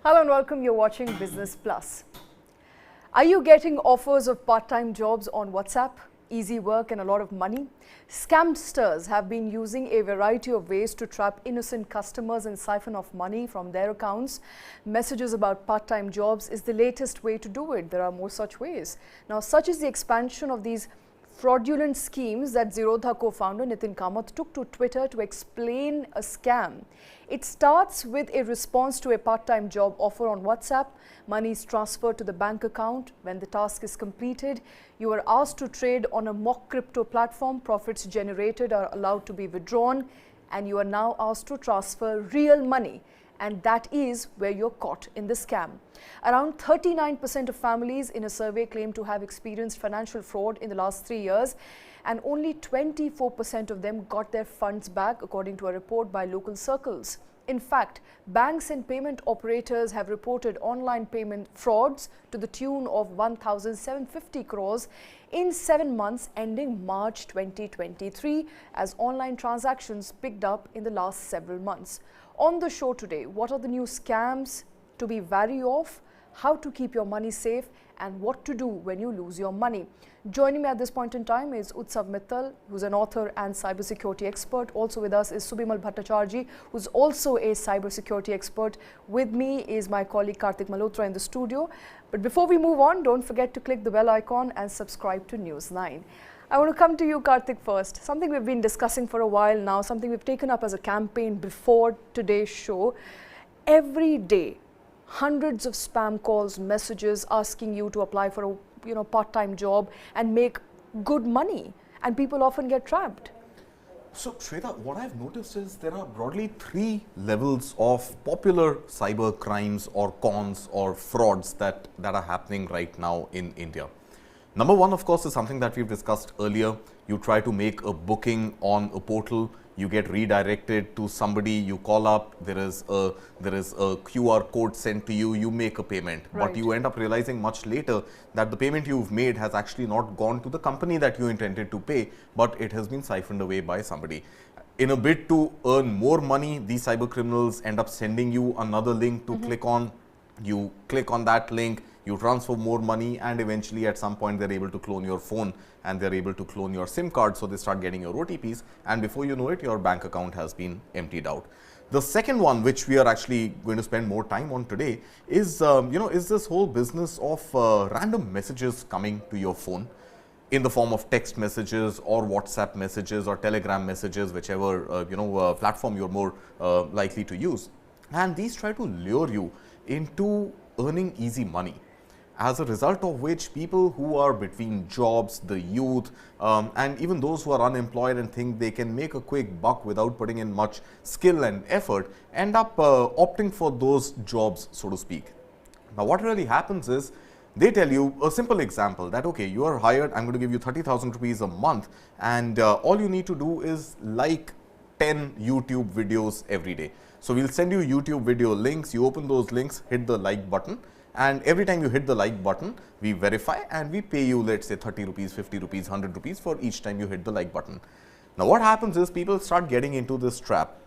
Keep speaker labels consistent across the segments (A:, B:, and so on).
A: Hello and welcome. You're watching Business Plus. Are you getting offers of part-time jobs on WhatsApp? Easy work and a lot of money? Scamsters have been using a variety of ways to trap innocent customers and siphon off money from their accounts. Messages about part-time jobs is the latest way to do it. There are more such ways. Now, such is the expansion of these fraudulent schemes that Zerodha co-founder Nitin Kamath took to Twitter to explain a scam. It starts with a response to a part-time job offer on WhatsApp. Money is transferred to the bank account. When the task is completed, you are asked to trade on a mock crypto platform. Profits generated are allowed to be withdrawn, and you are now asked to transfer real money. And that is where you're caught in the scam. Around 39% of families in a survey claim to have experienced financial fraud in the last 3 years, and only 24% of them got their funds back, according to a report by local circles. In fact, banks and payment operators have reported online payment frauds to the tune of 1,750 crores in 7 months ending March 2023, as online transactions picked up in the last several months. On the show today, what are the new scams to be wary of, how to keep your money safe, and what to do when you lose your money. Joining me at this point in time is Utsav Mittal, who's an author and cybersecurity expert. Also with us is Subimal Bhattacharjee, who's also a cybersecurity expert. With me is my colleague Karthik Malhotra in the studio. But before we move on, don't forget to click the bell icon and subscribe to News 9. I want to come to you, Karthik, first. Something we've been discussing for a while now, something we've taken up as a campaign before today's show. Every day, hundreds of spam calls, messages asking you to apply for a part-time job and make good money, and people often get trapped.
B: So, Shweta, what I've noticed is there are broadly 3 levels of popular cyber crimes or cons or frauds that are happening right now in India. Number 1, of course, is something that we've discussed earlier. You try to make a booking on a portal, you get redirected to somebody, you call up, there is a QR code sent to you, you make a payment.
A: Right.
B: But you end up realizing much later that the payment you've made has actually not gone to the company that you intended to pay, but it has been siphoned away by somebody. In a bid to earn more money, these cyber criminals end up sending you another link to click on. You click on that link, you transfer more money, and eventually at some point they're able to clone your phone and they're able to clone your SIM card, so they start getting your OTPs, and before you know it, your bank account has been emptied out. The second one, which we are actually going to spend more time on today, is this whole business of random messages coming to your phone in the form of text messages or WhatsApp messages or Telegram messages, whichever platform you're more likely to use, and these try to lure you into earning easy money, as a result of which people who are between jobs, the youth, and even those who are unemployed and think they can make a quick buck without putting in much skill and effort, end up opting for those jobs, so to speak. Now, what really happens is they tell you a simple example that, okay, you are hired, I'm going to give you 30,000 rupees a month, and all you need to do is like 10 YouTube videos every day. So we'll send you YouTube video links, you open those links, hit the like button, and every time you hit the like button, we verify and we pay you, let's say 30 rupees, 50 rupees, 100 rupees for each time you hit the like button. Now what happens is people start getting into this trap.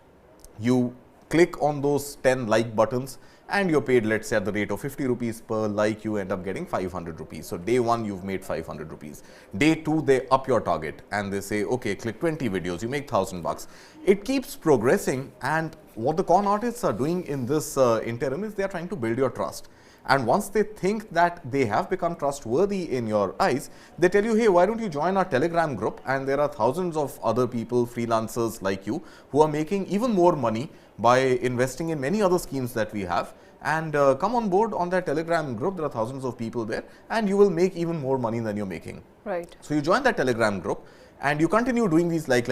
B: You click on those 10 like buttons and you're paid, let's say, at the rate of 50 rupees per like, you end up getting 500 rupees. So day 1, you've made 500 rupees. Day 2, they up your target and they say, okay, click 20 videos, you make 1,000 bucks. It keeps progressing, and what the con artists are doing in this interim is they are trying to build your trust. And once they think that they have become trustworthy in your eyes, they tell you, hey, why don't you join our Telegram group? And there are thousands of other people, freelancers like you, who are making even more money by investing in many other schemes that we have. And come on board on that Telegram group. There are thousands of people there, and you will make even more money than you're making.
A: Right.
B: So you join that Telegram group, and you continue doing these like,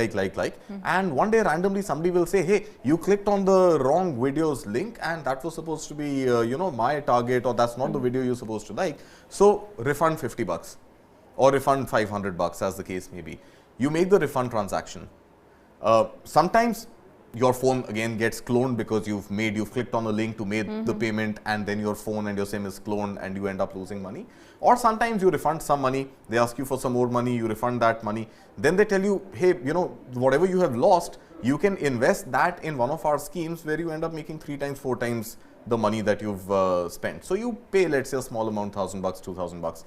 B: and one day randomly somebody will say, hey, you clicked on the wrong video's link, and that was supposed to be, my target, or that's not the video you're supposed to like. So refund 50 bucks or refund 500 bucks, as the case may be. You make the refund transaction. Sometimes your phone again gets cloned because you've clicked on a link to make the payment, and then your phone and your SIM is cloned and you end up losing money. Or sometimes you refund some money, they ask you for some more money, you refund that money. Then they tell you, hey, whatever you have lost, you can invest that in one of our schemes where you end up making 3 times, 4 times the money that you've spent. So you pay, let's say, a small amount, $1,000, $2,000.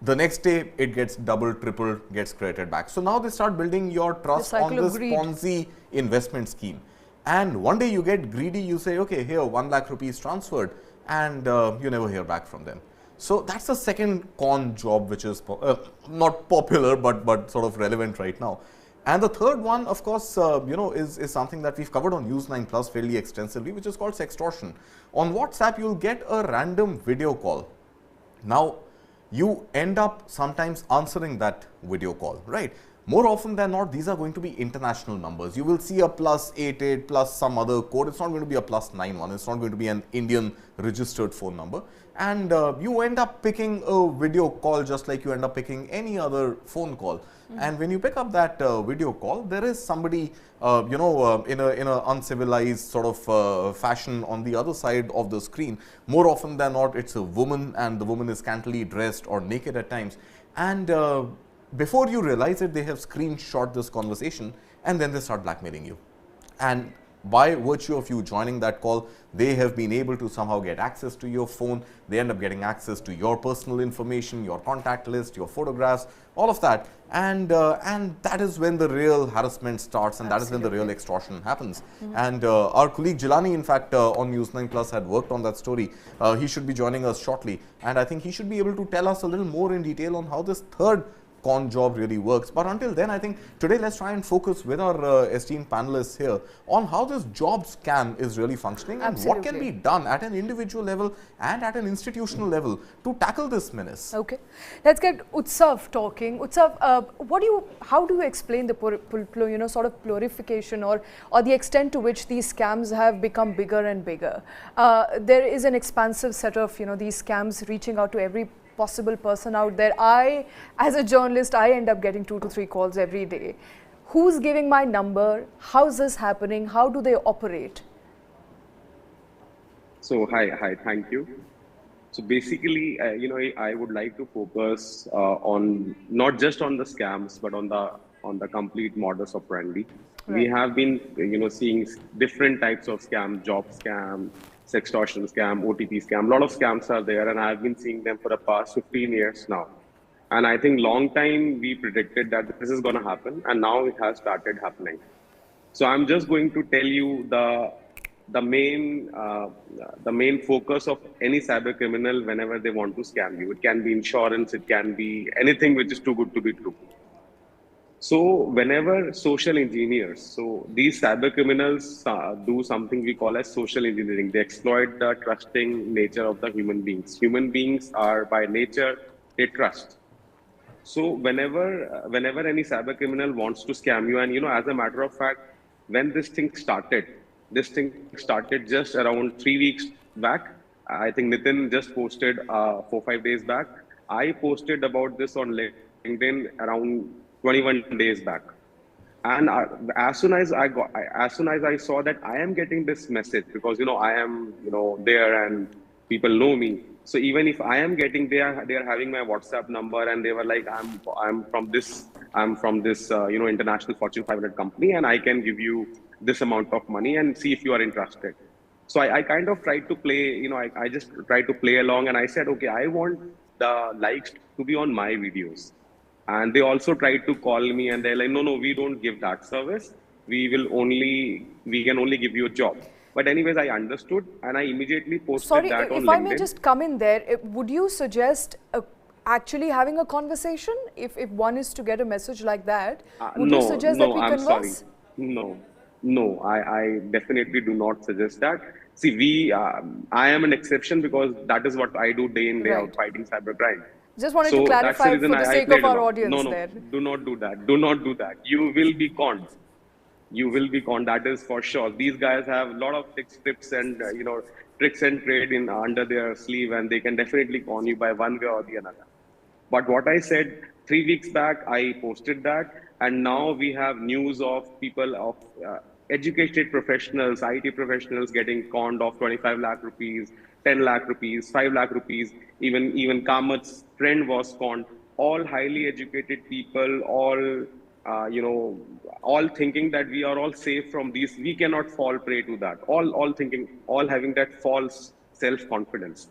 B: The next day, it gets doubled, tripled, gets credited back. So now they start building your trust on this Ponzi investment scheme. And one day you get greedy, you say, okay, here, 1 lakh rupees transferred, and you never hear back from them. So that's the second con job, which is not popular, but sort of relevant right now. And the third one, of course, is something that we've covered on News9 Plus fairly extensively, which is called sextortion. On WhatsApp, you'll get a random video call. Now, you end up sometimes answering that video call, right? More often than not, these are going to be international numbers. You will see a +88 plus some other code. It's not going to be a +91. It's not going to be an Indian registered phone number. And you end up picking a video call just like you end up picking any other phone call. And when you pick up that video call, there is somebody, in a uncivilized sort of fashion on the other side of the screen. More often than not, it's a woman, and the woman is scantily dressed or naked at times. And before you realize it, they have screenshot this conversation, and then they start blackmailing you. And by virtue of you joining that call, they have been able to somehow get access to your phone. They end up getting access to your personal information, your contact list, your photographs, all of that. And that is when the real harassment starts, and that is when the real extortion happens. And our colleague Jilani, in fact, on News9 Plus had worked on that story. He should be joining us shortly. And I think he should be able to tell us a little more in detail on how this third con job really works. But until then, I think today let's try and focus with our esteemed panelists here on how this job scam is really functioning and what can be done at an individual level and at an institutional level to tackle this menace.
A: Okay, let's get Utsav talking. Utsav, how do you explain the sort of proliferation or the extent to which these scams have become bigger and bigger? There is an expansive set of these scams reaching out to every possible person out there. As a journalist, I end up getting 2 to 3 calls every day. Who's giving my number? How's this happening? How do they operate?
C: So hi, thank you. So basically, I would like to focus on not just on the scams, but on the complete modus operandi. Right. We have been, seeing different types of scam, job scam, sextortion scam, OTP scam. A lot of scams are there, and I've been seeing them for the past 15 years now. And I think long time we predicted that this is going to happen, and now it has started happening. So I'm just going to tell you the main focus of any cyber criminal whenever they want to scam you. It can be insurance, it can be anything which is too good to be true. So whenever social engineers, so these cyber criminals do something we call as social engineering. They exploit the trusting nature of the human beings. Human beings are by nature, they trust. So whenever any cyber criminal wants to scam you, and as a matter of fact, when this thing started just around 3 weeks back. I think Nitin just posted 4-5 days back. I posted about this on LinkedIn around 21 days back. And as soon as I saw that I am getting this message, because I am there and people know me. So even if I am getting, they are having my WhatsApp number, and they were like, I'm from this international Fortune 500 company, and I can give you this amount of money and see if you are interested. So I kind of tried to play, I just tried to play along, and I said, okay, I want the likes to be on my videos. And they also tried to call me, and they're like, no, we don't give that service. We can only give you a job. But anyways, I understood, and I immediately posted that on LinkedIn.
A: Sorry, if I may just come in there, would you suggest actually having a conversation? If one is to get a message like that, would you suggest that we converse?
C: No, I definitely do not suggest that. See, I am an exception because that is what I do day in, day out, fighting cybercrime.
A: Just wanted to clarify for the sake of our audience there.
C: Do not do that. Do not do that. You will be conned. You will be conned. That is for sure. These guys have a lot of tips and tricks and trade under their sleeve, and they can definitely con you by one way or the another. But what I said 3 weeks back, I posted that, and now we have news of people of educated professionals, IT professionals getting conned of 25 lakh rupees, 10 lakh rupees, 5 lakh rupees. Even Kamat's friend was conned. All highly educated people, all thinking that we are all safe from these. We cannot fall prey to that. All having that false self-confidence.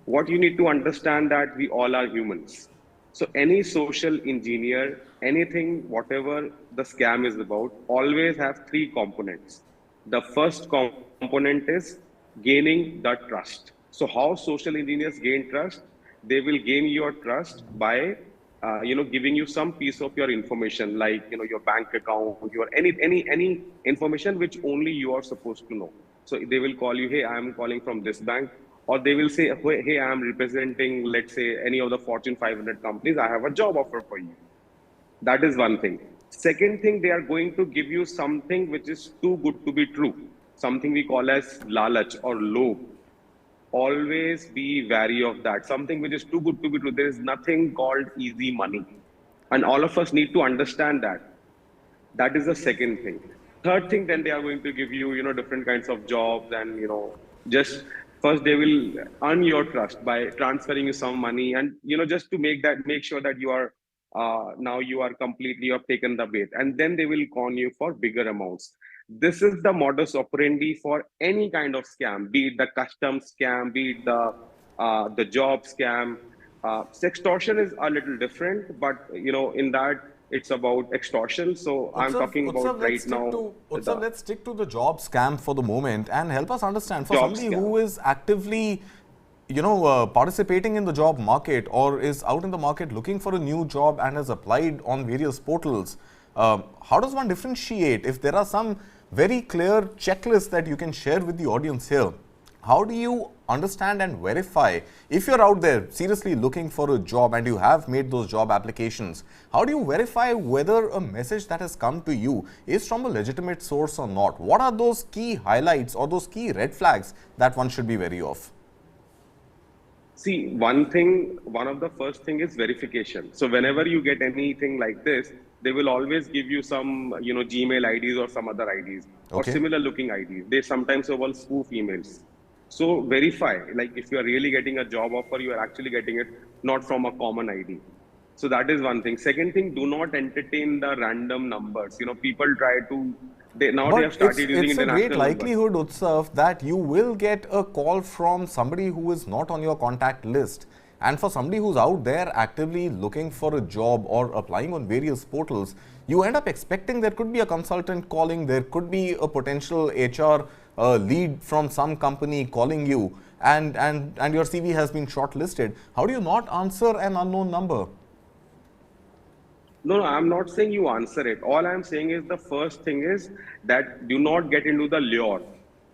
C: What you need to understand that we all are humans. So any social engineer, anything, whatever the scam is about, always have three components. The first component is gaining the trust. So how social engineers gain trust? They will gain your trust by giving you some piece of your information, like your bank account, your any information which only you are supposed to know. So they will call you, hey, I am calling from this bank, or they will say, hey, I am representing, let's say, any of the Fortune 500 companies. I have a job offer for you. That is one thing. Second thing, they are going to give you something which is too good to be true, something we call as lalach or lobe. Always be wary of that. Something which is too good to be true. There is nothing called easy money. And all of us need to understand that. That is the second thing. Third thing, then they are going to give you, different kinds of jobs, and, just first they will earn your trust by transferring you some money, and, just to make sure that you are, now you are completely, you have taken the bait, and then they will con you for bigger amounts. This is the modus operandi for any kind of scam, be it the custom scam, be it the job scam. Sextortion is a little different, but in that it's about extortion. So I'm talking about right now.
B: Utsav, let's stick to the job scam for the moment and help us understand, for
C: Job
B: somebody
C: scam.
B: who is actively participating in the job market or is out in the market looking for a new job and has applied on various portals, how does one differentiate? If there are some very clear checklists that you can share with the audience here, how do you understand and verify if you're out there seriously looking for a job and you have made those job applications? How do you verify whether a message that has come to you is from a legitimate source or not? What are those key highlights or those key red flags that one should be wary of?
C: See, one of the first thing is verification. So whenever you get anything like this, they will always give you some, Gmail IDs or some other IDs or
B: Okay.
C: similar looking IDs. They sometimes have all spoof emails. So verify, like if you are really getting a job offer, you are actually getting it not from a common ID. So that is one thing. Second thing, do not entertain the random numbers. People try to, now they have
B: But
C: started using
B: it's a great
C: international numbers.
B: likelihood, Utsav, that you will get a call from somebody who is not on your contact list. And for somebody who's out there actively looking for a job or applying on various portals, you end up expecting there could be a consultant calling, there could be a potential HR lead from some company calling you, and your CV has been shortlisted. How do you not answer an unknown number?
C: No, I'm not saying you answer it. All I'm saying is the first thing is that do not get into the lure.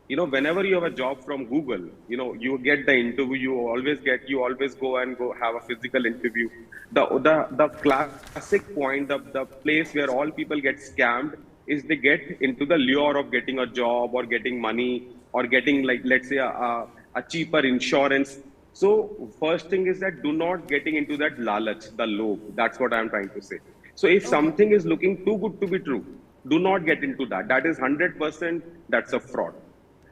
C: Whenever you have a job from Google, you get the interview, you always go have a physical interview. The classic point, the place where all people get scammed is they get into the lure of getting a job or getting money or getting, like, let's say a cheaper insurance. So first thing is that do not getting into that lalach, the lobe. That's what I'm trying to say. So if something is looking too good to be true, do not get into that. That is 100%, that's a fraud.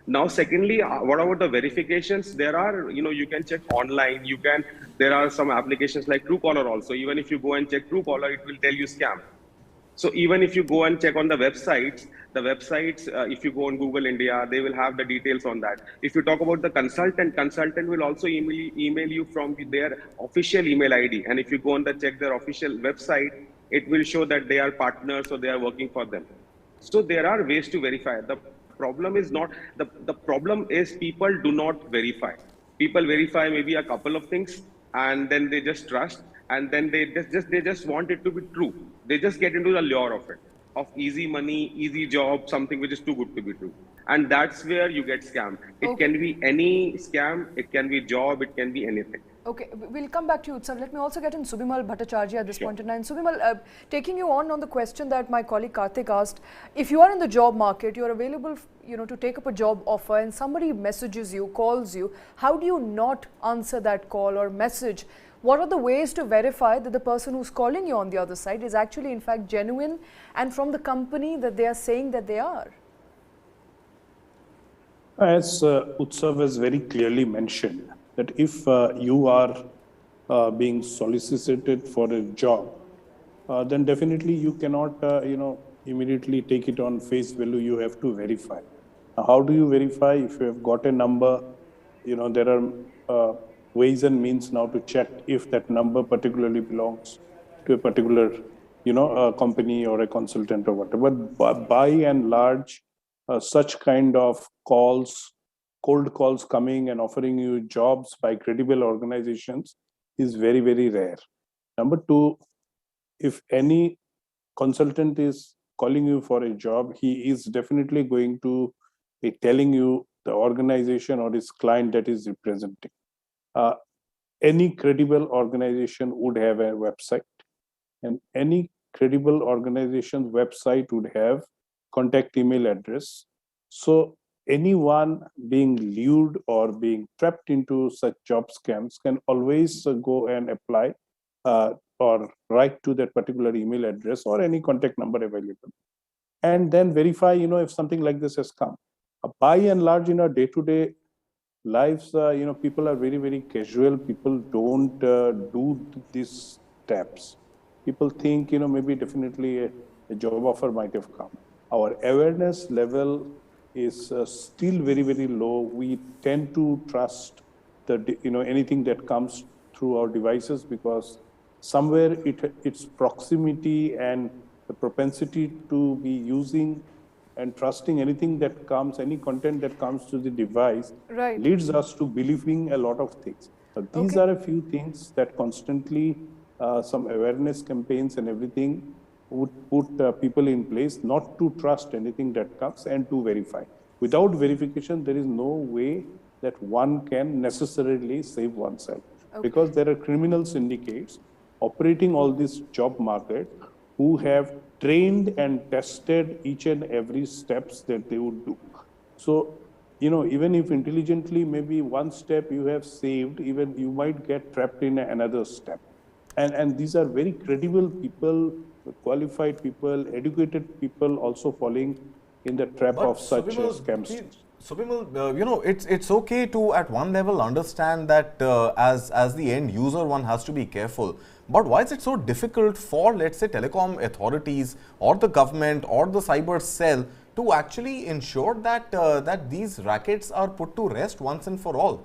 C: Now, secondly, what about the verifications? There are, you can check online. There are some applications like Truecaller also. Even if you go and check Truecaller, it will tell you scam. So even if you go and check on the websites, if you go on Google India, they will have the details on that. If you talk about the consultant will also email you from their official email ID. And if you go on check their official website, it will show that they are partners or they are working for them. So there are ways to verify. The problem is not, the problem is people do not verify. People verify maybe a couple of things and then they just trust, and then they just want it to be true. They just get into the lure of it, of easy money, easy job, something which is too good to be true. And that's where you get scammed. It can be any scam, it can be job, it can be anything.
A: Okay, we'll come back to you, Utsav. Let me also get in Subimal Bhattacharya at this point in time. Subimal, taking you on the question that my colleague Karthik asked, if you are in the job market, you're available, to take up a job offer, and somebody messages you, calls you, how do you not answer that call or message? What are the ways to verify that the person who's calling you on the other side is actually in fact genuine and from the company that they are saying that they are?
D: As Utsav has very clearly mentioned, that if you are being solicited for a job, then definitely you cannot, immediately take it on face value. You have to verify. Now, how do you verify? If you have got a number, there are ways and means now to check if that number particularly belongs to a particular, company or a consultant or whatever. But by and large, such kind of calls, cold calls coming and offering you jobs by credible organizations is very, very rare. Number two, if any consultant is calling you for a job, he is definitely going to be telling you the organization or his client that is representing. Uh, any credible organization would have a website, and any credible organization's website would have contact email address. So anyone being lured or being trapped into such job scams can always go and apply or write to that particular email address or any contact number available, and then verify, if something like this has come. By and large, day-to-day lives, people are very, very casual. People don't do these steps. People think, maybe definitely a job offer might have come. Our awareness level is still very, very low. We tend to trust anything that comes through our devices, because somewhere its proximity and the propensity to be using and trusting anything that comes, any content that comes to the device,
A: Right.
D: leads us to believing a lot of things. These
A: Okay.
D: are a few things that constantly some awareness campaigns and everything would put people in place not to trust anything that comes and to verify. Without verification, there is no way that one can necessarily save oneself, because there are criminal syndicates operating all this job market who have trained and tested each and every steps that they would do. So, even if intelligently maybe one step you have saved, even you might get trapped in another step. And these are very credible people, qualified people, educated people also falling in the trap
B: But
D: of such scams.
B: Subimal, it's okay to at one level understand that as the end user one has to be careful. But why is it so difficult for, let's say, telecom authorities or the government or the cyber cell to actually ensure that that these rackets are put to rest once and for all?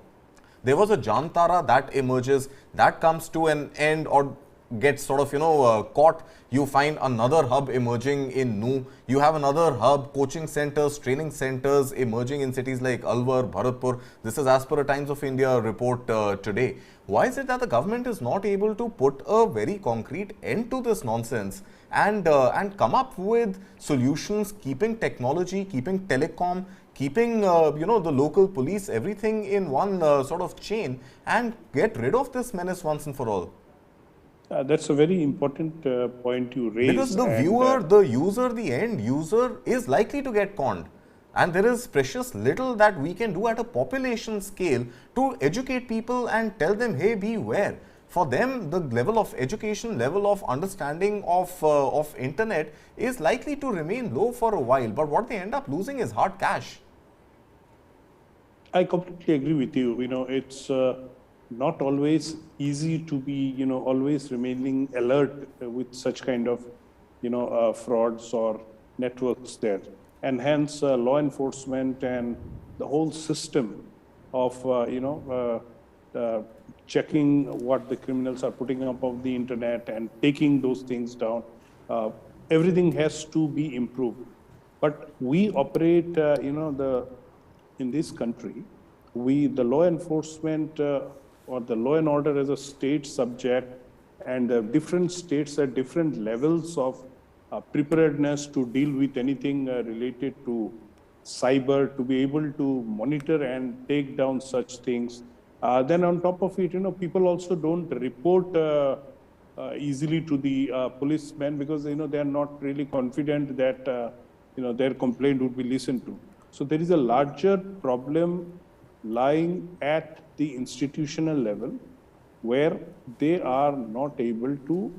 B: There was a Jantara that emerges, that comes to an end or gets sort of, caught. You find another hub emerging in Nu. You have another hub, coaching centers, training centers emerging in cities like Alwar, Bharatpur. This is as per a Times of India report today. Why is it that the government is not able to put a very concrete end to this nonsense and come up with solutions, keeping technology, keeping telecom, keeping the local police, everything in one sort of chain, and get rid of this menace once and for all?
D: That's a very important point you raise.
B: Because the viewer, the user, the end user is likely to get conned. And there is precious little that we can do at a population scale to educate people and tell them, hey, beware. For them, the level of education, level of understanding of internet is likely to remain low for a while. But what they end up losing is hard cash.
D: I completely agree with you. It's not always easy to be, always remaining alert with such kind of, frauds or networks there. And hence, law enforcement and the whole system of, checking what the criminals are putting up on the internet and taking those things down, everything has to be improved. But we operate, in this country, the law enforcement or the law and order as a state subject, and different states at different levels of preparedness to deal with anything related to cyber, to be able to monitor and take down such things. Then on top of it, people also don't report easily to the policemen, because they are not really confident that their complaint would be listened to. So there is a larger problem lying at the institutional level, where they are not able to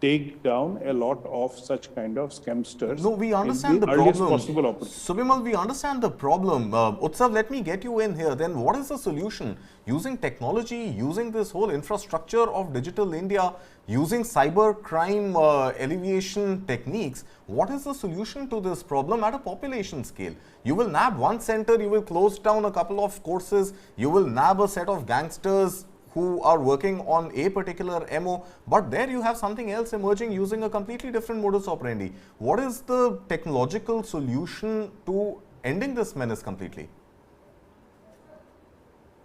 D: take down a lot of such kind of scamsters.
B: No, we understand the
D: earliest
B: problem.
D: possible opportunity.
B: Subimal, we understand the problem. Utsav, let me get you in here. Then what is the solution? Using technology, using this whole infrastructure of digital India, using cyber crime alleviation techniques, what is the solution to this problem at a population scale? You will nab one center, you will close down a couple of courses, you will nab a set of gangsters who are working on a particular MO, but there you have something else emerging using a completely different modus operandi. What is the technological solution to ending this menace completely?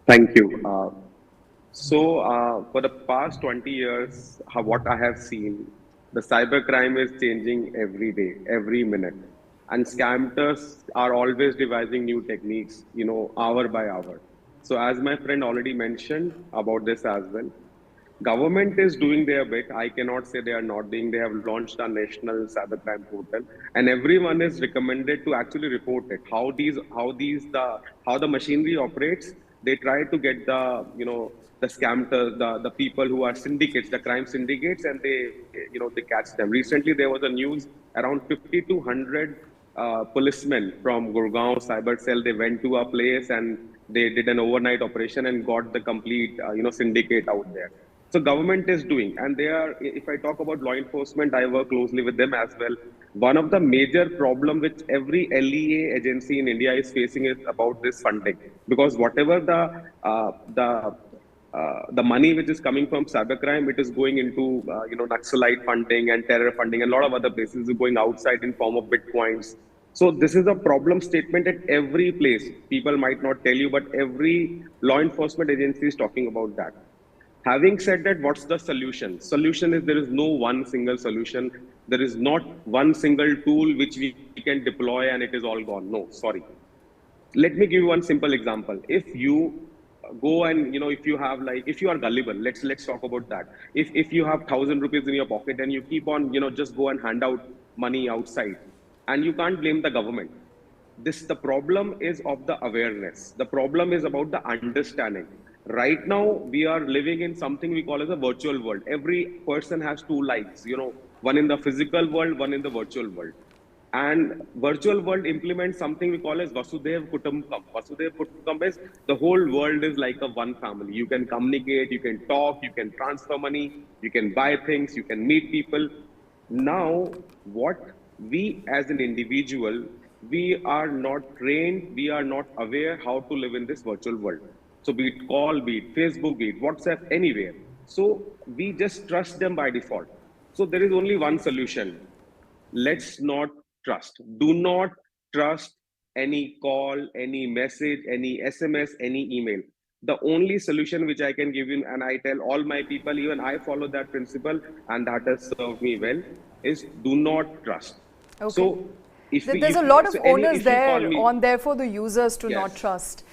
C: Thank you. For the past 20 years, what I have seen, the cybercrime is changing every day, every minute. And scammers are always devising new techniques, hour by hour. So as my friend already mentioned about this as well, government is doing their bit. I cannot say they are not doing. They have launched a national cybercrime portal, and everyone is recommended to actually report it. How the machinery operates. They try to get the scammers, the people who are syndicates, the crime syndicates, and they catch them. Recently, there was a news around 50 to 100 policemen from Gurgaon cyber cell. They went to a place and they did an overnight operation and got the complete syndicate out there. So government is doing, and they are, if I talk about law enforcement, I work closely with them as well. One of the major problem which every LEA agency in India is facing is about this funding, because whatever the money which is coming from cybercrime, it is going into Naxalite funding and terror funding, and a lot of other places is going outside in form of bitcoins. So this is a problem statement at every place. People might not tell you, but every law enforcement agency is talking about that. Having said that, what's the solution? Solution is there is no one single solution. There is not one single tool which we can deploy and it is all gone. No, sorry. Let me give you one simple example. If you go and if you have if you are gullible, let's talk about that. If you have 1,000 rupees in your pocket and you keep on just go and hand out money outside, and you can't blame the government. The problem is of the awareness. The problem is about the understanding. Right now, we are living in something we call as a virtual world. Every person has two lives, one in the physical world, one in the virtual world. And virtual world implements something we call as Vasudhaiva Kutumbakam. Vasudhaiva Kutumbakam is the whole world is like a one family. You can communicate, you can talk, you can transfer money, you can buy things, you can meet people. Now, what we as an individual, we are not trained, we are not aware how to live in this virtual world. So be it call, be it Facebook, be it WhatsApp, anywhere. So we just trust them by default. So there is only one solution. Let's not trust. Do not trust any call, any message, any SMS, any email. The only solution which I can give you, and I tell all my people, even I follow that principle, and that has served me well, is do not trust.
A: Okay.
C: So
A: there's a lot of onus there for the users to not trust.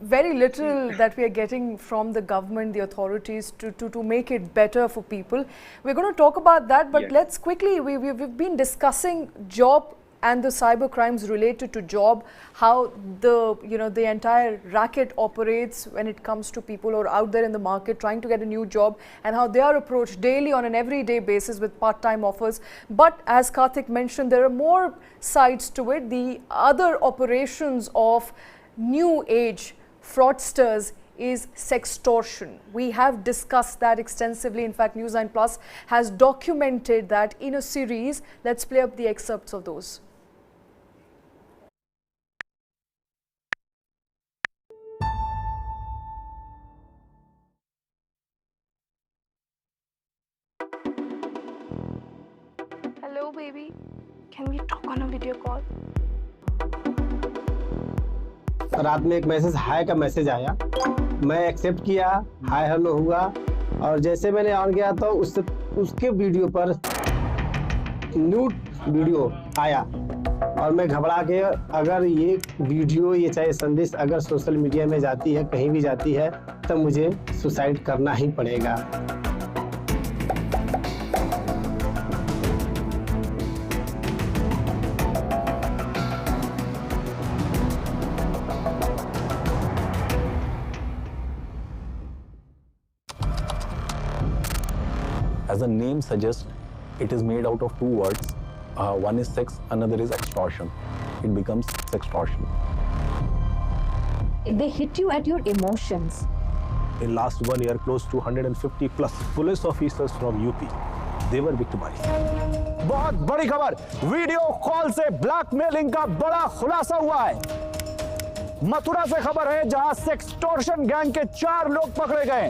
A: Very little that we are getting from the government, the authorities to make it better for people. We're going to talk about that, but let's quickly, we've been discussing job and the cyber crimes related to job, how the entire racket operates when it comes to people who are out there in the market trying to get a new job, and how they are approached daily on an everyday basis with part-time offers. But as Karthik mentioned, there are more sides to it. The other operations of new age fraudsters is sextortion. We have discussed that extensively. In fact, News 9 Plus has documented that in a series. Let's play up the excerpts of those.
E: Hello baby, can we talk on a video call?
F: रात में एक message hi का message आया, मैं accept किया, hi hello हुआ, और जैसे मैंने ऑन किया तो उसके वीडियो पर न्यूड वीडियो आया और मैं घबरा के, अगर ये वीडियो, ये चाहे संदेश अगर सोशल मीडिया में जाती है, कहीं भी जाती है, तो मुझे सुसाइड करना ही पड़ेगा।
G: As as the name suggests, it is made out of two words. One is sex, another is extortion. It becomes sextortion.
H: They hit you at your emotions.
I: In last 1 year, close to 150 plus police officers from UP, they were victimized.
J: बहुत बड़ी खबर, video call से blackmailing का बड़ा खुलासा हुआ है। मथुरा से खबर है जहां सेक्सटोर्शन गैंग के 4 लोग पकड़े गए।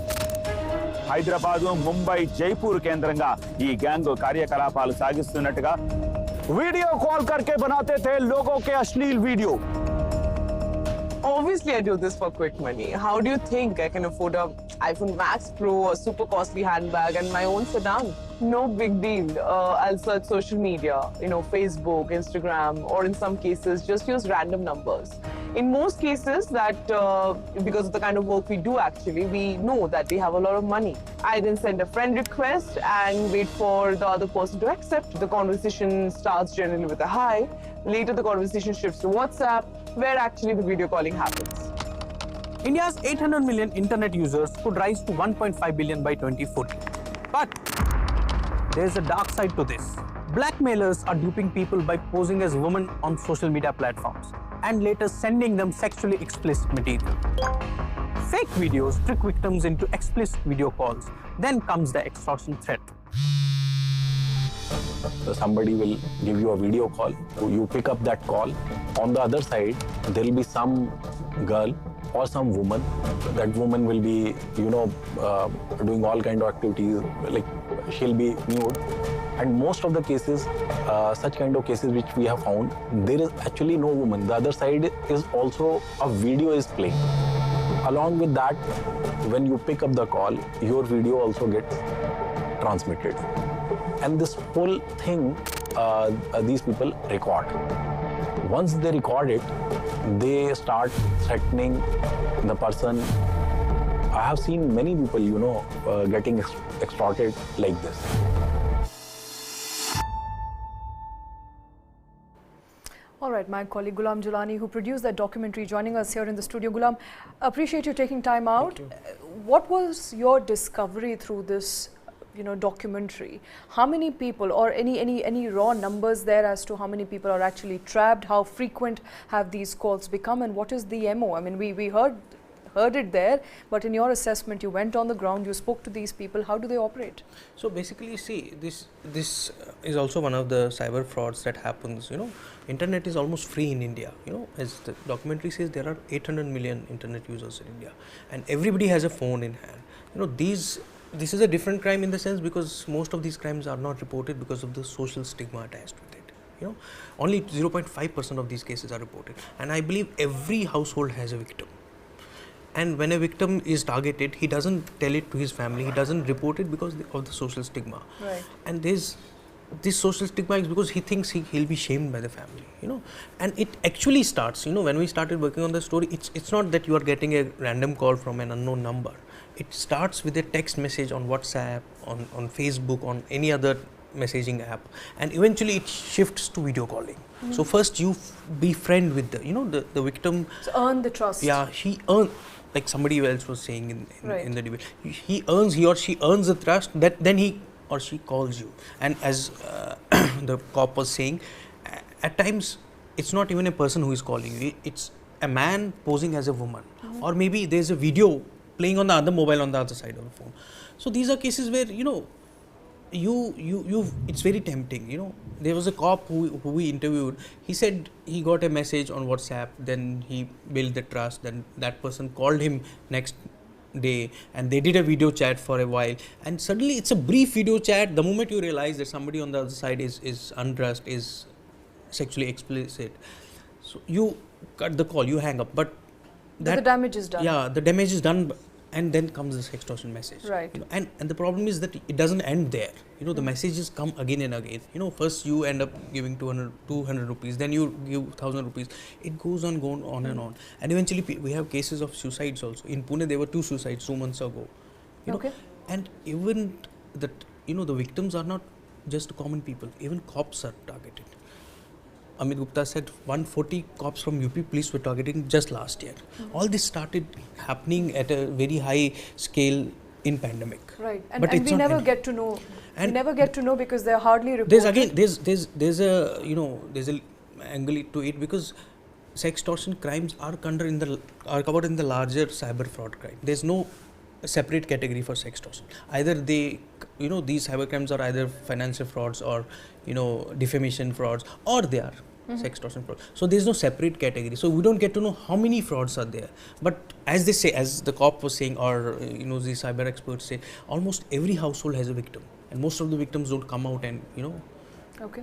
J: హైదరాబాద్, ముంబై, జైపూర్ కేంద్రంగా ఈ గ్యాంగ్ కార్యకలాపాలు సాగిస్తున్నట్టుగా वीडियो कॉल करके बनाते थे लोगों के अश्लील video.
K: Obviously, I do this for quick money. How do you think I can afford a iPhone Max Pro, a super costly handbag, and my own sedan? No big deal. I'll search social media, Facebook, Instagram, or in some cases, just use random numbers. In most cases, that because of the kind of work we do, actually, we know that they have a lot of money. I then send a friend request and wait for the other person to accept. The conversation starts generally with a hi. Later, the conversation shifts to WhatsApp, where actually the video calling happens.
L: India's 800 million internet users could rise to 1.5 billion by 2040. But there's a dark side to this. Blackmailers are duping people by posing as women on social media platforms and later sending them sexually explicit material. Fake videos trick victims into explicit video calls. Then comes the extortion threat.
G: Somebody will give you a video call. You pick up that call. On the other side, there will be some girl or some woman. That woman will be, doing all kind of activities. Like she'll be nude. And most of the cases, such kind of cases which we have found, there is actually no woman. The other side is also a video is playing. Along with that, when you pick up the call, your video also gets transmitted. And this whole thing, these people record. Once they record it, they start threatening the person. I have seen many people, getting extorted like this.
A: All right, my colleague Gulam Julani, who produced that documentary, joining us here in the studio. Gulam, appreciate you taking time out. What was your discovery through this, documentary? How many people, or any raw numbers there as to how many people are actually trapped? How frequent have these calls become, and what is the MO? I mean, we heard it there, but in your assessment, you went on the ground, you spoke to these people. How do they operate?
L: So basically, see, this is also one of the cyber frauds that happens. Internet is almost free in India. As the documentary says, there are 800 million internet users in India, and everybody has a phone in hand. This is a different crime in the sense because most of these crimes are not reported because of the social stigma attached with it. Only 0.5% of these cases are reported, and I believe every household has a victim. And when a victim is targeted, he doesn't tell it to his family, he doesn't report it because of the social stigma.
A: Right.
L: And this social stigma is because he thinks he'll be shamed by the family, And it actually starts, when we started working on the story, it's not that you are getting a random call from an unknown number. It starts with a text message on WhatsApp, on Facebook, on any other messaging app, and eventually it shifts to video calling. So first you befriend with the victim.
A: So earn the trust.
L: Yeah, he earns, like somebody else was saying in the debate, he or she earns the trust, that then he or she calls you. And as the cop was saying, at times it's not even a person who is calling you, it's a man posing as a woman, or maybe there's a video playing on the other mobile on the other side of the phone. So these are cases where it's very tempting. There was a cop who we interviewed. He said he got a message on WhatsApp, then he built the trust, then that person called him next day and they did a video chat for a while, and suddenly it's a brief video chat. The moment you realize that somebody on the other side is untrust, is sexually explicit, so you cut the call, you hang up, but
A: the damage is done.
L: Yeah, the damage is done. And then comes this extortion message.
A: Right.
L: And the problem is that it doesn't end there. The messages come again and again. First you end up giving 200 rupees, then you give 1,000 rupees. It goes on and on. And eventually we have cases of suicides also. In Pune there were 2 suicides 2 months ago.
A: Okay.
L: And even that, the victims are not just common people. Even cops are targeted. Amit Gupta said 140 cops from UP police were targeting just last year. All this started happening at a very high scale in pandemic.
A: Right,
L: but
A: and we never get to know.
L: And
A: we never get to know because they're hardly reported.
L: There's again there's a there's a angle to it, because sextortion crimes are covered in the larger cyber fraud crime. There's no separate category for sextortion. Either they, these cyber crimes are either financial frauds or defamation frauds, or they are sextortion fraud. So there's no separate category. So we don't get to know how many frauds are there. But as they say, as the cop was saying, or the cyber experts say, almost every household has a victim, and most of the victims don't come out and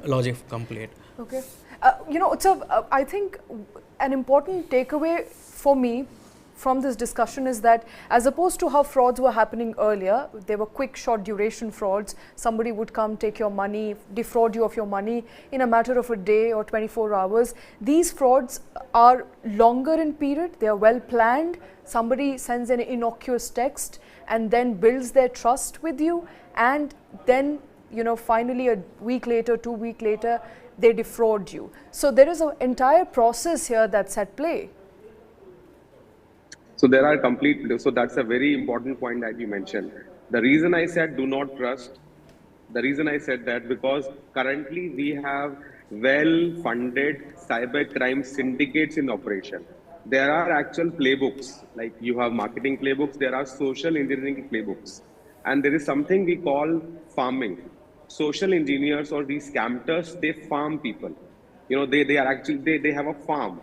L: lodge a complaint.
A: Okay. Utsav, I think an important takeaway for me from this discussion is that, as opposed to how frauds were happening earlier, they were quick, short duration frauds. Somebody would come, take your money, defraud you of your money in a matter of a day or 24 hours. These frauds are longer in period. They are well planned. Somebody sends an innocuous text and then builds their trust with you, and then finally a week later, 2 weeks later, they defraud you. So there is an entire process here that's at play.
C: So there are so that's a very important point that you mentioned. The reason I said do not trust, the reason I said that, because currently we have well-funded cybercrime syndicates in operation. There are actual playbooks, like you have marketing playbooks, there are social engineering playbooks. And there is something we call farming. Social engineers or these scammers, they farm people. They are actually, they have a farm.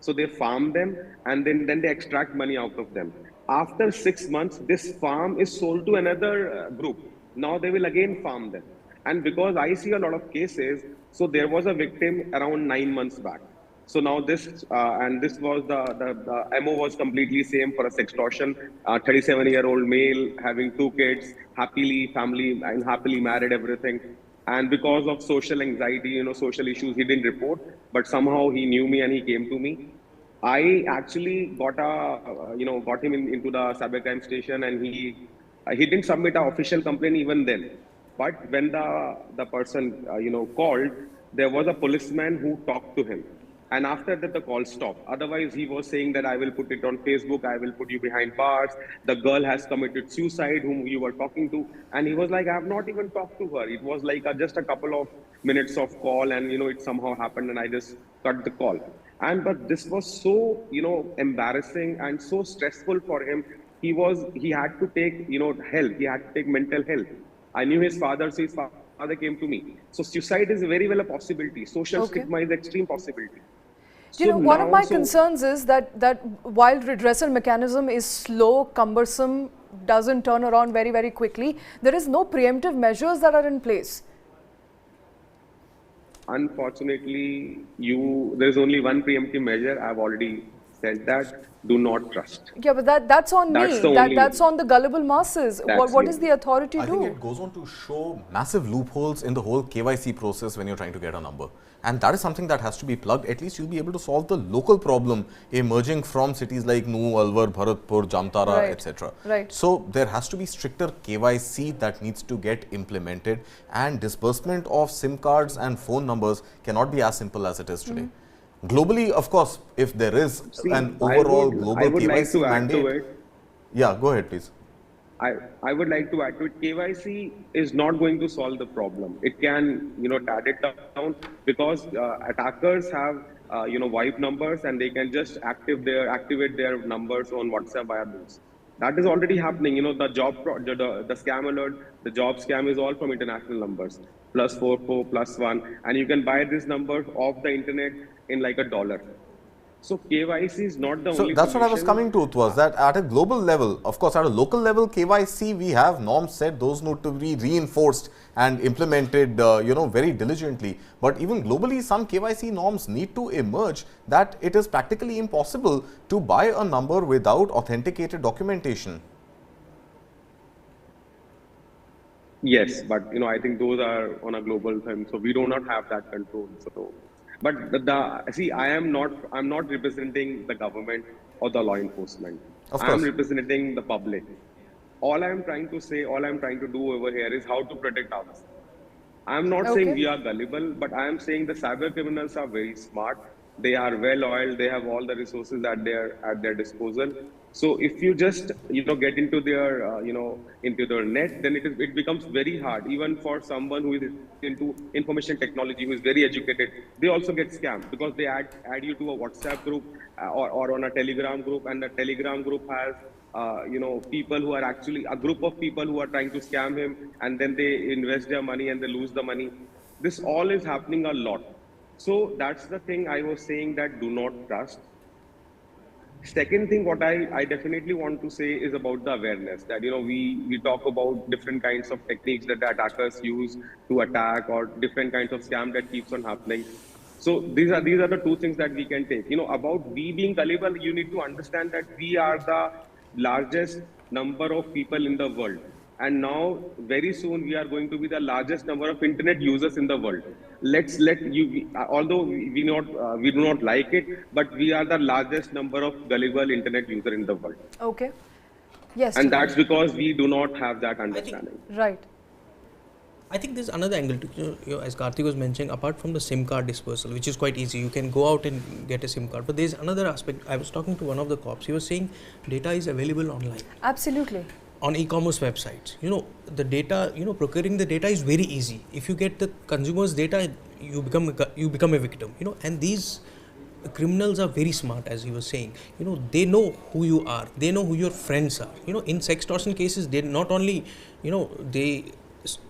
C: So they farm them, and then they extract money out of them. After 6 months, this farm is sold to another group. Now they will again farm them. And because I see a lot of cases, so there was a victim around 9 months back. So now this was the MO was completely same for a sextortion. 37-year-old male having 2 kids, happily married, everything. And because of social anxiety, social issues, he didn't report, but somehow he knew me and he came to me. I actually got him into the cybercrime station, and he didn't submit an official complaint even then. But when the person called, there was a policeman who talked to him. And after that, the call stopped. Otherwise, he was saying that I will put it on Facebook, I will put you behind bars. The girl has committed suicide, whom you were talking to. And he was like, I have not even talked to her. It was like just a couple of minutes of call, and it somehow happened, and I just cut the call. But this was so embarrassing and so stressful for him. He had to take help. He had to take mental help. I knew his father, so his father came to me. So suicide is very well a possibility. Social stigma is extreme possibility.
A: One of my concerns is that while redressal mechanism is slow, cumbersome, doesn't turn around very, very quickly, there is no preemptive measures that are in place.
C: Unfortunately, there's only one preemptive measure. I've already said that. Do not trust.
A: Yeah, but that's on me. That's on the gullible masses. What is the authority do?
B: I think it goes on to show massive loopholes in the whole KYC process when you're trying to get a number. And that is something that has to be plugged. At least you'll be able to solve the local problem emerging from cities like Nuh, Alwar, Bharatpur, Jamtara, etc.
A: Right.
B: So there has to be stricter KYC that needs to get implemented, and disbursement of SIM cards and phone numbers cannot be as simple as it is today. Globally, of course, if there is an overall global KYC mandate. Yeah, go ahead, please.
C: I would like to add to it. KYC is not going to solve the problem. It can, tad it down, because attackers have, wipe numbers, and they can just activate their numbers on WhatsApp via those. That is already happening. The scam alert, the job scam is all from international numbers, +44, +1, and you can buy this number off the internet in like $1. So KYC is not the only.
B: So that's what I was coming to. Was that at a global level, of course, at a local level, KYC, we have norms set, those need to be reinforced and implemented, very diligently. But even globally, some KYC norms need to emerge that it is practically impossible to buy a number without authenticated documentation.
C: Yes, but I think those are on a global thing, so we do not have that control. So. But I'm not representing the government or the law enforcement. I'm representing the public. All I'm trying to say, all I'm trying to do over here is how to protect ourselves. I'm not saying we are gullible, but I am saying the cyber criminals are very smart. They are well oiled. They have all the resources at their disposal. So if you just get into their into their net, then it becomes very hard even for someone who is into information technology, who is very educated. They also get scammed because they add you to a WhatsApp group or on a Telegram group, and the Telegram group has people who are actually a group of people who are trying to scam him, and then they invest their money and they lose the money. This all is happening a lot. So that's the thing I was saying, that do not trust. Second thing, what I definitely want to say is about the awareness, that we talk about different kinds of techniques that the attackers use to attack, or different kinds of scam that keeps on happening. So these are the two things that we can take. About we being gullible, you need to understand that we are the largest number of people in the world, and now very soon we are going to be the largest number of internet users in the world. Let's let you, although we do not like it, but we are the largest number of gullible internet user in the world.
A: Okay. Yes.
C: And that's because we do not have that understanding.
A: Right.
L: I think there's another angle to, as Karthik was mentioning, apart from the SIM card dispersal, which is quite easy, you can go out and get a SIM card. But there's another aspect. I was talking to one of the cops. He was saying data is available online.
A: Absolutely.
L: On e-commerce websites, the data, procuring the data is very easy. If you get the consumer's data, you become a victim. And these criminals are very smart, as he was saying. They know who you are. They know who your friends are. In sextortion cases, they not only, they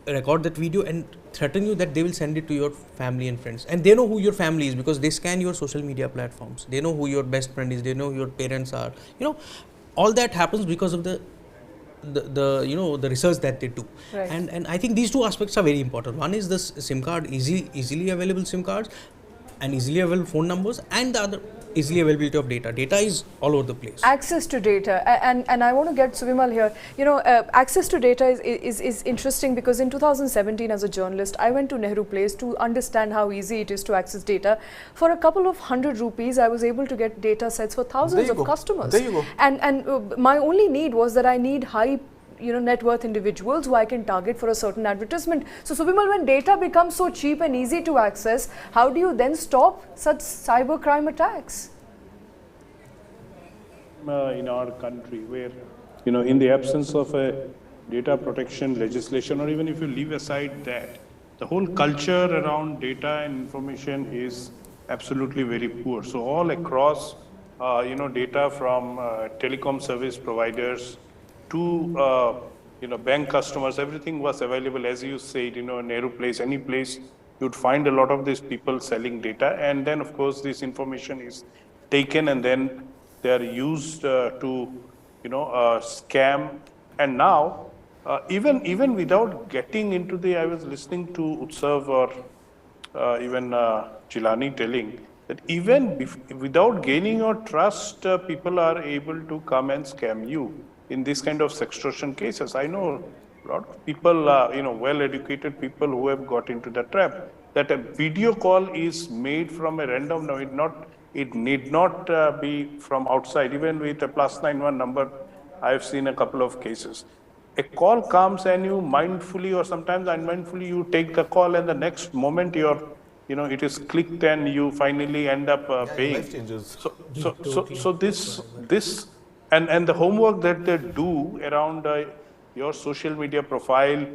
L: record that video and threaten you that they will send it to your family and friends, and they know who your family is because they scan your social media platforms. They know who your best friend is. They know who your parents are. All that happens because of the research that they do.
A: Right.
L: And I think these two aspects are very important. One is this SIM card, easily available SIM cards and easily available phone numbers, and the other easily availability of data. Data is all over the place.
A: Access to data, and I want to get Subimal here. Access to data is interesting because in 2017, as a journalist, I went to Nehru Place to understand how easy it is to access data. For a couple of 100 rupees, I was able to get data sets for thousands of customers.
B: There you go.
A: And my only need was that I need high net worth individuals who I can target for a certain advertisement. So Subimal, when data becomes so cheap and easy to access, how do you then stop such cybercrime attacks?
D: In our country, where in the absence of a data protection legislation, or even if you leave aside that, the whole culture around data and information is absolutely very poor. So all across data from telecom service providers to bank customers, everything was available. As you said, Nehru Place, any place, you'd find a lot of these people selling data, and then of course this information is taken and then they are used to scam. And now even without getting into the, I was listening to Utsav or even Jilani telling that even without gaining your trust, people are able to come and scam you in this kind of sextortion cases. I know a lot of people, well-educated people who have got into the trap, that a video call is made from a random number. It need not be from outside. Even with a +91 number, I have seen a couple of cases. A call comes and you mindfully or sometimes unmindfully you take the call, and the next moment it is clicked and you finally end up paying.
B: Life changes.
D: So this and the homework that they do around your social media profile,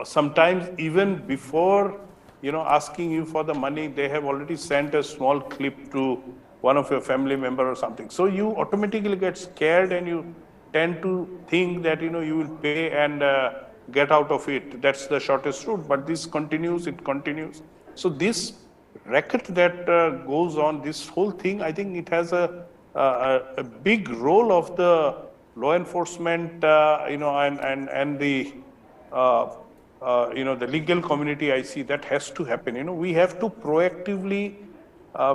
D: sometimes even before asking you for the money, they have already sent a small clip to one of your family member or something. So you automatically get scared and you tend to think that you will pay and get out of it. That's the shortest route. But this continues, it continues. So this racket that goes on, this whole thing, I think it has a big role of the law enforcement, and the the legal community. I see that has to happen. We have to proactively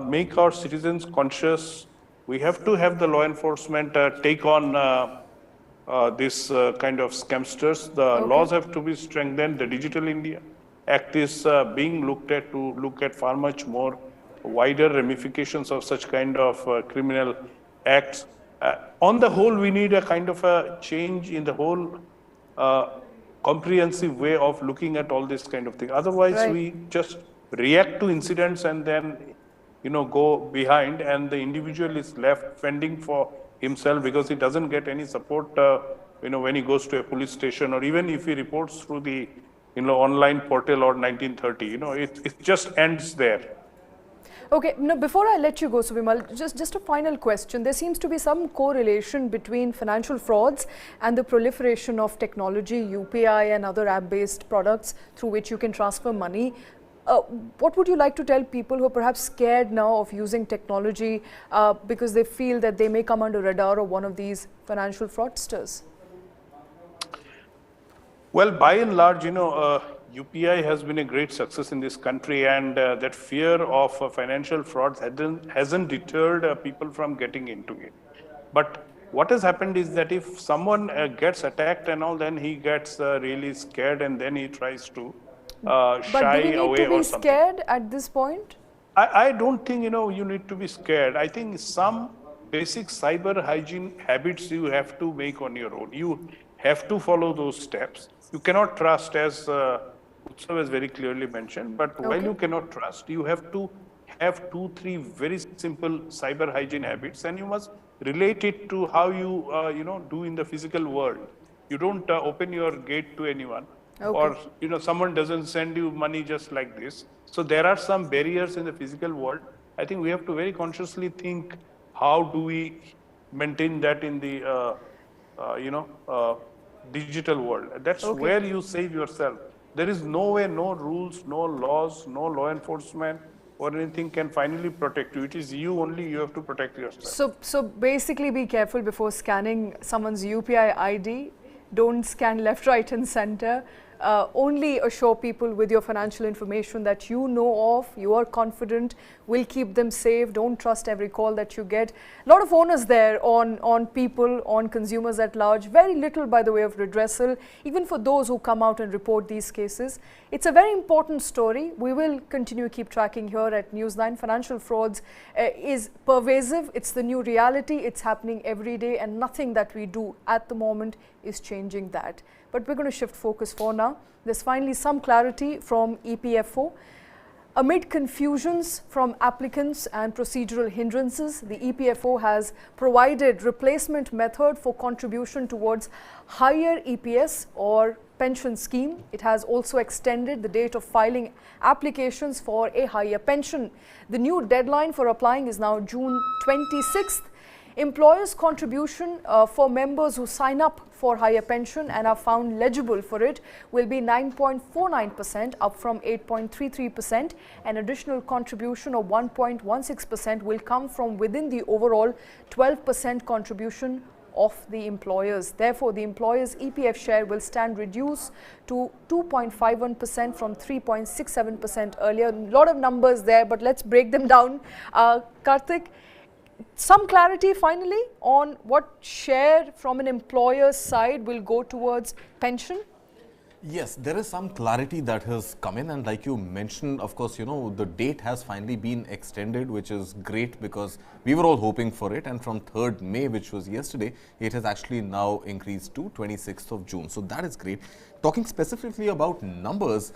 D: make our citizens conscious. We have to have the law enforcement take on this kind of scamsters. The laws have to be strengthened. The Digital India Act is being looked at to look at far much more wider ramifications of such kind of criminal acts. On the whole, we need a kind of a change in the whole comprehensive way of looking at all this kind of thing. Otherwise, we just react to incidents and then go behind, and the individual is left fending for himself because he doesn't get any support, when he goes to a police station, or even if he reports through the, online portal or 1930, it just ends there.
A: Okay, now before I let you go, Subimal, just a final question. There seems to be some correlation between financial frauds and the proliferation of technology, UPI and other app-based products through which you can transfer money. What would you like to tell people who are perhaps scared now of using technology because they feel that they may come under radar of one of these financial fraudsters?
D: Well, by and large, UPI has been a great success in this country, and that fear of financial frauds hasn't deterred people from getting into it. But what has happened is that if someone gets attacked and all, then he gets really scared, and then he tries to shy away or something.
A: But do we need to be scared at this point?
D: I don't think, you need to be scared. I think some basic cyber hygiene habits you have to make on your own. You have to follow those steps. You cannot trust, as Utsav has very clearly mentioned, but while you cannot trust, you have to have 2-3 very simple cyber hygiene habits, and you must relate it to how you, do in the physical world. You don't open your gate to anyone, or, someone doesn't send you money just like this. So there are some barriers in the physical world. I think we have to very consciously think, how do we maintain that in the, digital world. That's where you save yourself. There is no way, no rules, no laws, no law enforcement or anything can finally protect you. It is you only, you have to protect yourself.
A: So basically be careful before scanning someone's UPI ID. Don't scan left, right and center. Only assure people with your financial information that you know of, you are confident, will keep them safe. Don't trust every call that you get. A lot of onus there on people, on consumers at large. Very little by the way of redressal, even for those who come out and report these cases. It's a very important story. We will continue to keep tracking here at News9. Financial frauds is pervasive. It's the new reality. It's happening every day, and nothing that we do at the moment is changing that. But we're going to shift focus for now. There's finally some clarity from EPFO. Amid confusions from applicants and procedural hindrances, the EPFO has provided replacement method for contribution towards higher EPS or pension scheme. It has also extended the date of filing applications for a higher pension. The new deadline for applying is now June 26th. Employers' contribution for members who sign up for higher pension and are found legible for it will be 9.49%, up from 8.33%. An additional contribution of 1.16% will come from within the overall 12% contribution of the employers. Therefore, the employers' EPF share will stand reduced to 2.51% from 3.67% earlier. A lot of numbers there, but let's break them down. Karthik, some clarity finally on what share from an employer's side will go towards pension?
B: Yes, there is some clarity that has come in, and like you mentioned, of course, the date has finally been extended, which is great because we were all hoping for it, and from 3rd May, which was yesterday, it has actually now increased to 26th of June. So that is great. Talking specifically about numbers,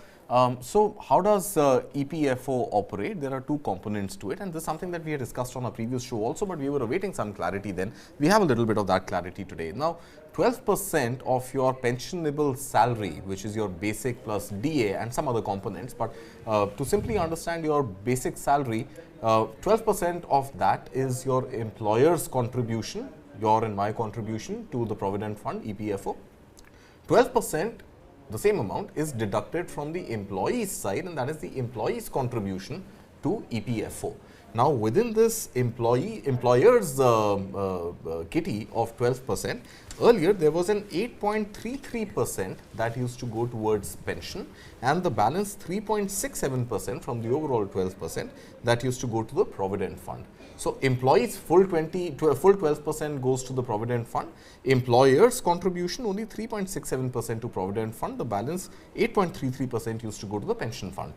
B: so how does EPFO operate? There are two components to it, and this is something that we had discussed on our previous show also, but we were awaiting some clarity then. We have a little bit of that clarity today. Now, 12% of your pensionable salary, which is your basic plus DA and some other components, but to simply understand your basic salary, 12% of that is your employer's contribution, your and my contribution to the Provident Fund, EPFO. 12%, the same amount, is deducted from the employee's side, and that is the employee's contribution to EPFO. Now, within this employer's kitty of 12%, earlier there was an 8.33% that used to go towards pension, and the balance 3.67% from the overall 12% that used to go to the Provident Fund. So, employees full 12% goes to the Provident Fund. Employers' contribution only 3.67% to Provident Fund. The balance 8.33% used to go to the pension fund.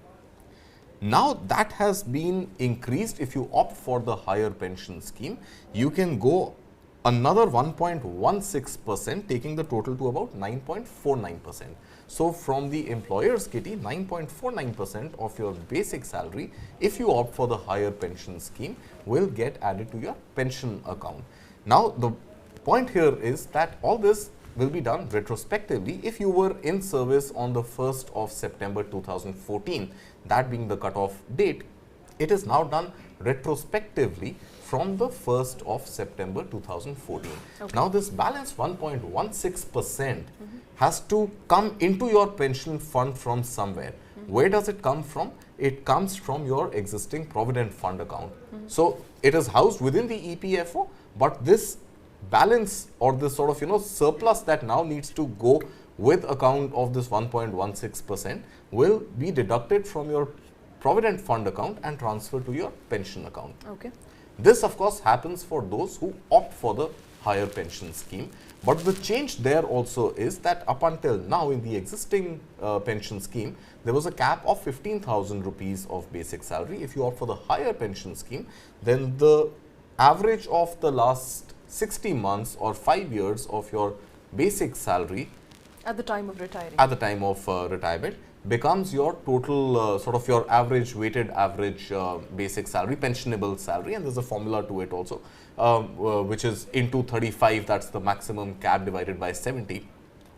B: Now that has been increased. If you opt for the higher pension scheme, you can go another 1.16%, taking the total to about 9.49%. So from the employer's kitty, 9.49% of your basic salary, if you opt for the higher pension scheme, will get added to your pension account. Now, the point here is that all this will be done retrospectively if you were in service on the 1st of September 2014, that being the cutoff date. It is now done retrospectively from the 1st of September 2014. Okay. Now, this balance 1.16% has to come into your pension fund from somewhere. Where does it come from? It comes from your existing provident fund account. So, it is housed within the EPFO, but this balance or this sort of surplus that now needs to go with account of this 1.16% will be deducted from your provident fund account and transferred to your pension account.
A: Okay.
B: This of course happens for those who opt for the higher pension scheme, but the change there also is that up until now in the existing pension scheme there was a cap of 15,000 rupees of basic salary. If you opt for the higher pension scheme, then the average of the last 60 months or 5 years of your basic salary
A: at the time of retiring,
B: at the time of retirement, becomes your total sort of your average weighted average basic salary, pensionable salary, and there's a formula to it also, which is into 35, that's the maximum cap divided by 70.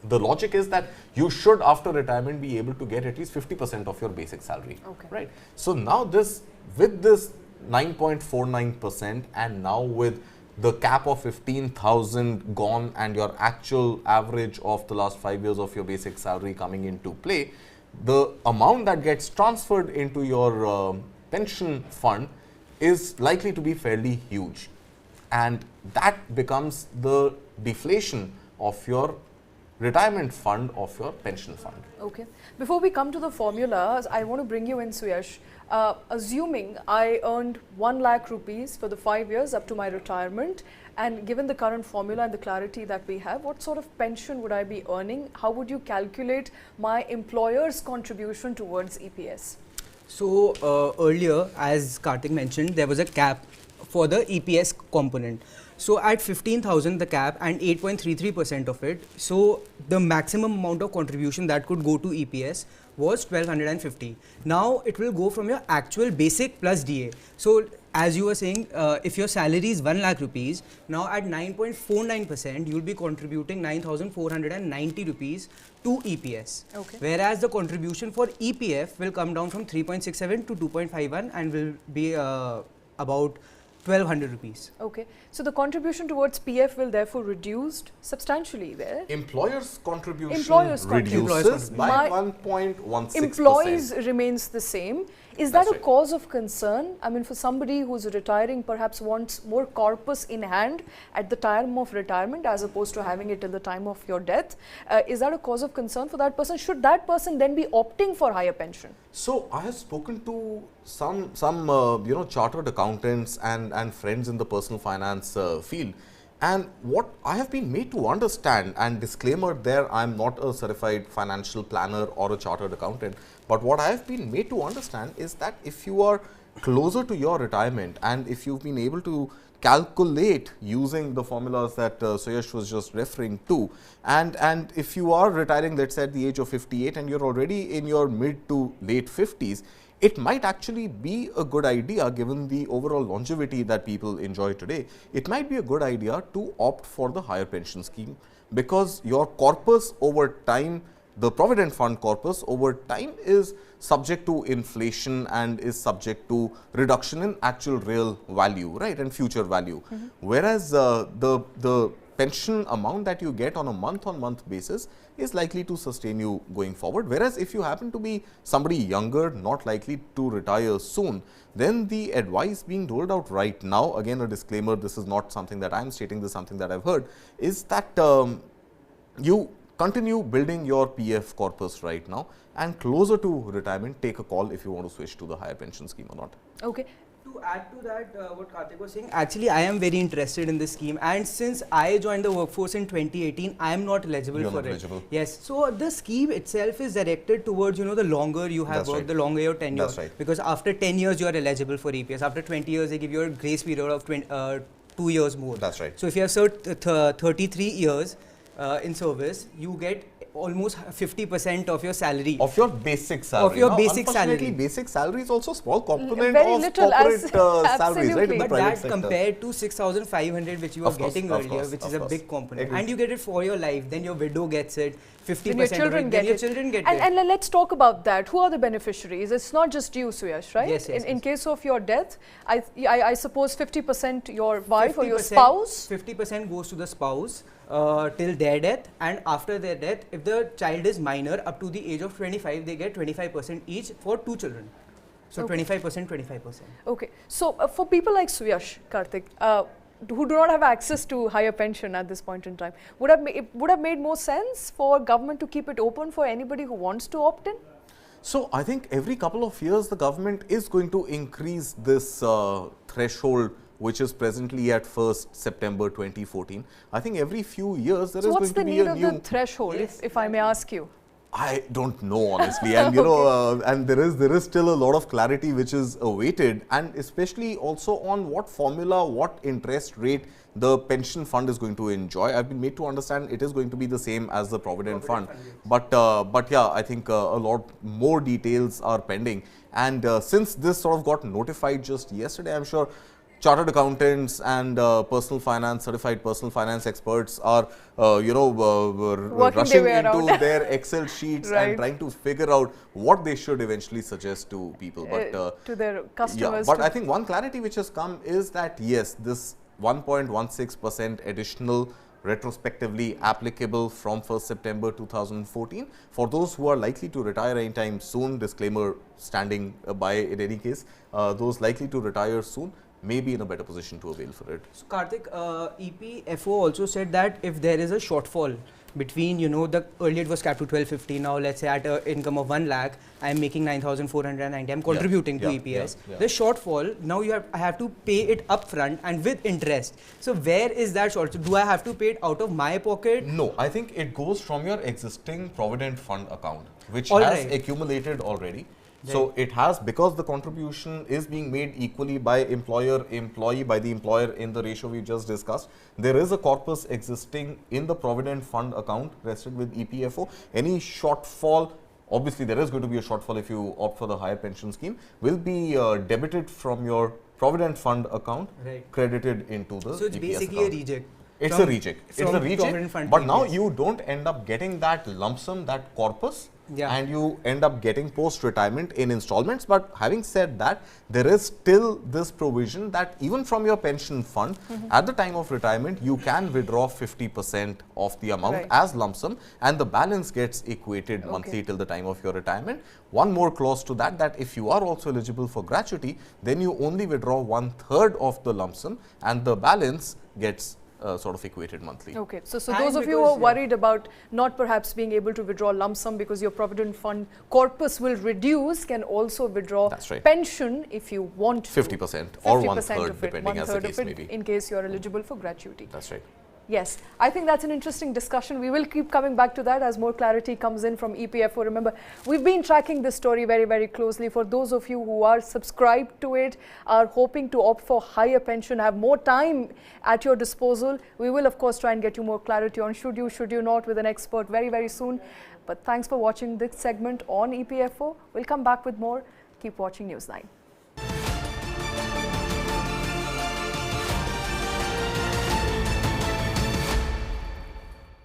B: The logic is that you should after retirement be able to get at least 50% of your basic salary.
A: Okay.
B: Right. So now this, with this 9.49% and now with the cap of 15,000 gone and your actual average of the last 5 years of your basic salary coming into play, the amount that gets transferred into your pension fund is likely to be fairly huge, and that becomes the deflation of your retirement fund of your pension fund.
A: Okay. Before we come to the formulas, I want to bring you in, Suyash. Assuming I earned 1 lakh rupees for the 5 years up to my retirement, and given the current formula and the clarity that we have, what sort of pension would I be earning? How would you calculate my employer's contribution towards EPS?
M: So earlier, as Karthik mentioned, there was a cap for the EPS component. So at 15,000 the cap and 8.33% of it, so the maximum amount of contribution that could go to EPS was 1250. Now it will go from your actual basic plus DA. So as you were saying, if your salary is 1 lakh rupees, now at 9.49% you will be contributing 9,490 rupees to EPS.
A: Okay.
M: Whereas the contribution for EPF will come down from 3.67 to 2.51 and will be about 1200 rupees.
A: Okay. So the contribution towards PF will therefore reduced substantially there.
B: Employer's contribution
A: reduces
B: by 1.16%.
A: Employees remains the same. Is that a cause of concern? I mean, for somebody who's retiring, perhaps wants more corpus in hand at the time of retirement as opposed to having it till the time of your death. Is that a cause of concern for that person? Should that person then be opting for higher pension?
B: So I have spoken to some chartered accountants and friends in the personal finance field, and what I have been made to understand, and disclaimer there, I am not a certified financial planner or a chartered accountant, but what I have been made to understand is that if you are closer to your retirement and if you've been able to calculate using the formulas that Suyash was just referring to, and if you are retiring, let's say at the age of 58 and you're already in your mid to late 50s, it might actually be a good idea, given the overall longevity that people enjoy today, it might be a good idea to opt for the higher pension scheme, because your corpus over time, the provident fund corpus over time, is subject to inflation and is subject to reduction in actual real value, right, and future value. Whereas the pension amount that you get on a month-on-month basis is likely to sustain you going forward. Whereas if you happen to be somebody younger, not likely to retire soon, then the advice being rolled out right now, again a disclaimer, this is not something that I am stating, this is something that I have heard, is that you continue building your PF corpus right now, and closer to retirement, take a call if you want to switch to the higher pension scheme or not.
A: Okay.
M: To add to that, what Karthik was saying, actually I am very interested in this scheme, and since I joined the workforce in 2018, I am not eligible for it. Yes, so the scheme itself is directed towards, the longer you have worked, the longer your tenure.
B: That's right.
M: Because after 10 years you are eligible for EPS. After 20 years they give you a grace period of 2 years more.
B: That's right.
M: So if you have served 33 years in service, you get almost 50% of your salary.
B: Of your basic salary.
M: Of your
B: now,
M: basic
B: unfortunately,
M: salary.
B: basic salary is also a small component
A: Very
B: of
A: little,
B: corporate
A: as-
B: salaries, right? In the
M: But
B: private
M: that
B: sector.
M: compared to 6,500 which you were
B: Of course,
M: getting
B: of
M: earlier,
B: course,
M: which
B: of
M: is a
B: course.
M: big component,
B: Agreed.
M: and you get it for your life, then your widow gets it, 50%
A: Then your children
M: of it,
A: get
M: then your
A: it.
M: children get
A: and,
M: it.
A: and let's talk about that. Who are the beneficiaries? It's not just you, Suyash, right?
M: Yes, yes,
A: in
M: yes.
A: case of your death, I suppose 50% your wife or your spouse?
M: 50% goes to the spouse till their death, and after their death, if the child is minor up to the age of 25, they get 25% each for 2 children. So
A: Okay.
M: 25%, 25%.
A: Okay. So for people like Suyash, Karthik, who do not have access to higher pension at this point in time, it would have made more sense for government to keep it open for anybody who wants to opt in?
B: So I think every couple of years the government is going to increase this threshold, which is presently at 1st September 2014. I think every few years there
A: So
B: is
A: what's
B: going
A: the
B: to be
A: need
B: a
A: of
B: new.
A: the threshold, if I may ask you?
B: I don't know honestly, and you know, and there is still a lot of clarity which is awaited, and especially also on what formula, what interest rate the pension fund is going to enjoy. I've been made to understand it is going to be the same as the provident fund, but yeah, I think a lot more details are pending, and since this sort of got notified just yesterday, I'm sure chartered accountants and certified personal finance experts are, rushing into their Excel sheets
A: Right.
B: and trying to figure out what they should eventually suggest to people. But
A: to their customers.
B: yeah, but I think one clarity which has come is that yes, this 1.16% additional retrospectively applicable from 1st September 2014 for those who are likely to retire anytime soon. Disclaimer standing by in any case, those likely to retire soon may be in a better position to avail for it.
M: So Karthik, EPFO also said that if there is a shortfall between, the earlier it was capped to 1250, now let's say at an income of 1 lakh, I am making 9,490, I am contributing to EPS. The shortfall, now I have to pay it upfront and with interest. So where is that shortfall? Do I have to pay it out of my pocket?
B: No, I think it goes from your existing provident fund account, which
M: All
B: has
M: right.
B: accumulated already. So it has, because the contribution is being made equally by employer-employee, by the employer in the ratio we just discussed. There is a corpus existing in the provident fund account vested with EPFO. Any shortfall, obviously there is going to be a shortfall if you opt for the higher pension scheme, will be debited from your provident fund account, credited into the
M: So it's
B: EPS
M: basically
B: account.
M: a reject.
B: It's a reject. It's a
M: provident
B: reject,
M: fund
B: but
M: to
B: now
M: EPS.
B: you don't end up getting that lump sum, that corpus, and you end up getting post-retirement in installments. But having said that, there is still this provision that even from your pension fund, at the time of retirement, you can withdraw 50% of the amount as lump sum, and the balance gets equated monthly till the time of your retirement. One more clause to that, that if you are also eligible for gratuity, then you only withdraw 1/3 of the lump sum, and the balance gets sort of equated monthly.
A: Okay, so those of you who are worried about not perhaps being able to withdraw lump sum because your provident fund corpus will reduce, can also withdraw pension if you want to.
B: 50% or 1/3
A: of it,
B: depending as the
A: 1/3
B: case
A: of
B: may
A: it,
B: be.
A: in case you are eligible for gratuity.
B: That's right.
A: Yes, I think that's an interesting discussion. We will keep coming back to that as more clarity comes in from EPFO. Remember, we've been tracking this story very, very closely. For those of you who are subscribed to it, are hoping to opt for higher pension, have more time at your disposal, we will of course try and get you more clarity on should you not, with an expert very, very soon. But thanks for watching this segment on EPFO. We'll come back with more. Keep watching News 9.